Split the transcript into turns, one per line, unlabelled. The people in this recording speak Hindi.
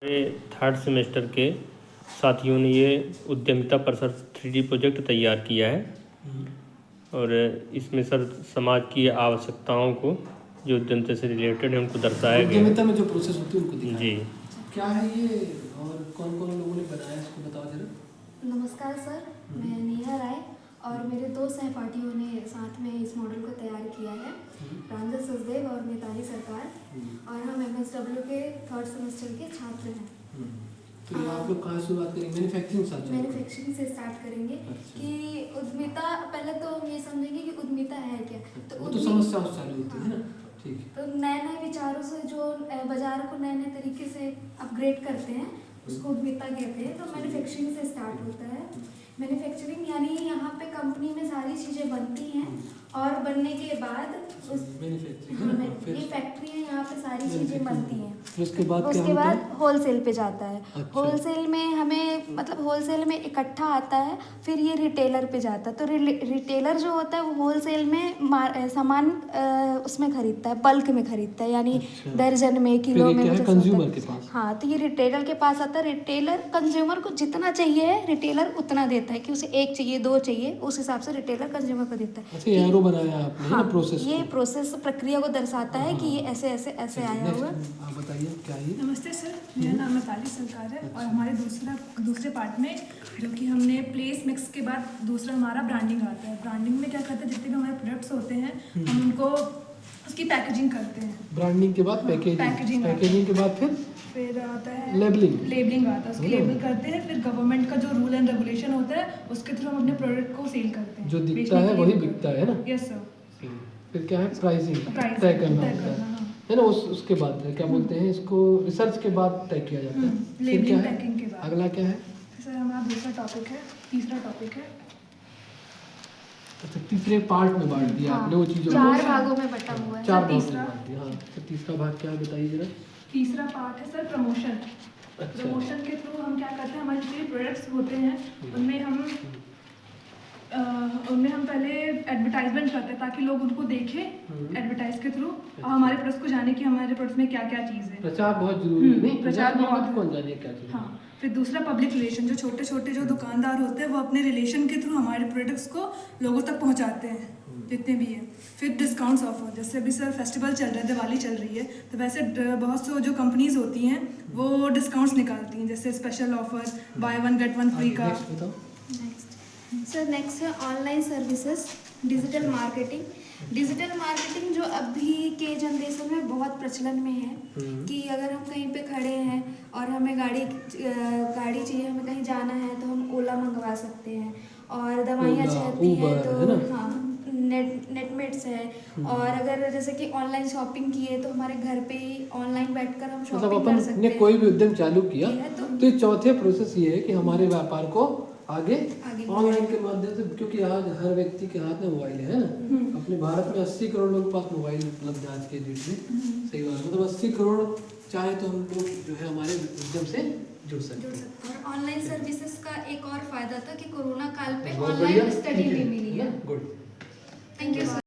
मेरे थर्ड सेमेस्टर के साथियों ने ये उद्यमिता पर सर 3D प्रोजेक्ट तैयार किया है और इसमें सर समाज की आवश्यकताओं को जो उद्यमिता से रिलेटेड है उनको दर्शाया गया है।
उद्यमिता में जो प्रोसेस होती है उनको दिखाया
जी।
क्या है ये और कौन कौन लोगों ने बनाया इसको बताओ जरा।
नमस्कार सर, मैं नेहा राय और मेरे दो सहपाठियों ने साथ में इस मॉडल को तैयार किया है, प्रांजल सचदेव और मिताली सरकार, और हम MSW के थर्ड सेमेस्टर के छात्र हैं।
तो ये आप लोग कहाँ शुरुआत करेंगे?
मैन्युफैक्चरिंग से स्टार्ट करेंगे।
अच्छा।
कि उद्यमिता, पहले तो हम ये समझेंगे कि उद्यमिता है क्या।
तो समस्या चालू होती है ना। ठीक है।
तो नए नए विचारों से जो बाजार को नए नए तरीके से अपग्रेड करते हैं उसको उद्यमिता कहते हैं। तो मैन्युफैक्चरिंग से स्टार्ट होता है। मैन्युफैक्चरिंग यानी यहाँ पे कंपनी में सारी चीज़ें बनती हैं और बनने के बाद ये फैक्ट्री है, यहाँ पे सारी चीज़ें बनती हैं।
उसके
बाद होलसेल पे जाता है।
अच्छा।
होलसेल में हमें मतलब होलसेल में इकट्ठा आता है, फिर ये रिटेलर पे जाता है। तो रिटेलर जो होता है वो होलसेल में सामान उसमें खरीदता है, बल्क में खरीदता है, यानी
अच्छा।
दर्जन में, किलो में।
कंज्यूमर के पास।
हाँ, तो ये रिटेलर के पास आता है। रिटेलर कंज्यूमर को जितना चाहिए है रिटेलर उतना देता है, कि उसे एक चाहिए, दो चाहिए, उस हिसाब से रिटेलर कंज्यूमर को देता है।
अच्छा, एरो बनाया आपने।
हाँ,
प्रोसेस
ये प्रोसेस प्रक्रिया को दर्शाता है कि ये ऐसे ऐसे ऐसे आया हुआ।
आप बताइए क्या है?
नमस्ते सर, मेरा नाम मिताली सरकार है। और हमारे दूसरे पार्ट में जो कि हमने प्लेस मिक्स के बाद दूसरा हमारा ब्रांडिंग आता है। ब्रांडिंग में क्या करते हैं, जितने भी हमारे प्रोडक्ट्स होते हैं हम उनको उसकी पैकेजिंग करते हैं।
ब्रांडिंग के बाद पैकेजिंग के बाद
फिर आता है
लेबलिंग
आता है। उसकी लेबल करते हैं। फिर गवर्नमेंट का जो रूल एंड रेगुलेशन होता है उसके थ्रू हम अपने प्रोडक्ट को सेल करते हैं।
जो दिखता है वही बिकता है ना।
Yes sir.
फिर क्या है? प्राइसिंग तय करना होता है ना। उसके बाद क्या बोलते हैं इसको, रिसर्च के बाद तय किया जाता है।
लेबलिंग पैकिंग के बाद
अगला क्या है
सर? हमारा तीसरा टॉपिक है।
अच्छा, तीसरे पार्ट में बांट दिया आपने वो चीज़ों को।
4 भागों में बटा हुआ है।
4 भागों में बांट दिया। हाँ, तो तीसरा भाग क्या है बताइए जरा।
तीसरा पार्ट है सर प्रमोशन।
अच्छा।
प्रमोशन के थ्रू हम क्या करते हैं, हमारे जितने प्रोडक्ट्स होते हैं उनमें हम पहले एडवर्टाइजमेंट करते हैं ताकि लोग उनको देखें एडवर्टाइज के थ्रू, और हमारे प्रोडक्ट्स को जाने कि हमारे प्रोडक्ट्स में क्या क्या चीज़ है।
प्रचार बहुत जरूरी है। नहीं,
प्रचार बहुत
कौन जाने क्या चीज़।
हाँ। फिर दूसरा पब्लिक रिलेशन, जो छोटे छोटे जो दुकानदार होते हैं वो अपने रिलेशन के थ्रू हमारे प्रोडक्ट्स को लोगों तक पहुंचाते हैं जितने भी हैं। फिर डिस्काउंट्स ऑफर, जैसे अभी सर फेस्टिवल चल रहा है, दिवाली चल रही है, तो वैसे बहुत से जो कंपनीज होती हैं वो डिस्काउंट्स निकालती हैं, जैसे special offer, buy 1 get 1 free का।
नेक्स्ट है ऑनलाइन सर्विसेज, डिजिटल मार्केटिंग जो अभी के जनरेशन में बहुत प्रचलन में है। कि अगर हम कहीं पे खड़े हैं और हमें गाड़ी चाहिए, हमें कहीं जाना है तो हम ओला मंगवा सकते हैं, और दवाइयाँ चाहती हैं तो हाँ नेटमेट्स है। और अगर जैसे कि ऑनलाइन शॉपिंग की है तो हमारे घर पे ही ऑनलाइन बैठकर हम शॉपिंग कर सकते हैं।
कोई भी उद्यम चालू किया तो चौथे प्रोसेस ये है कि हमारे व्यापार को आगे ऑनलाइन के माध्यम से, क्योंकि आज हर व्यक्ति के हाथ में मोबाइल है ना। अपने भारत में 80 करोड़ लोगों के पास मोबाइल उपलब्ध है आज के डेट में। सही बात, मतलब 80 करोड़ चाहे तो हम लोग जो है हमारे उद्यम से जुड़ सकते हैं।
और ऑनलाइन सर्विसेज का एक और फायदा था कि कोरोना काल पे ऑनलाइन स्टडी भी मिली है।
Good,
thank you sir.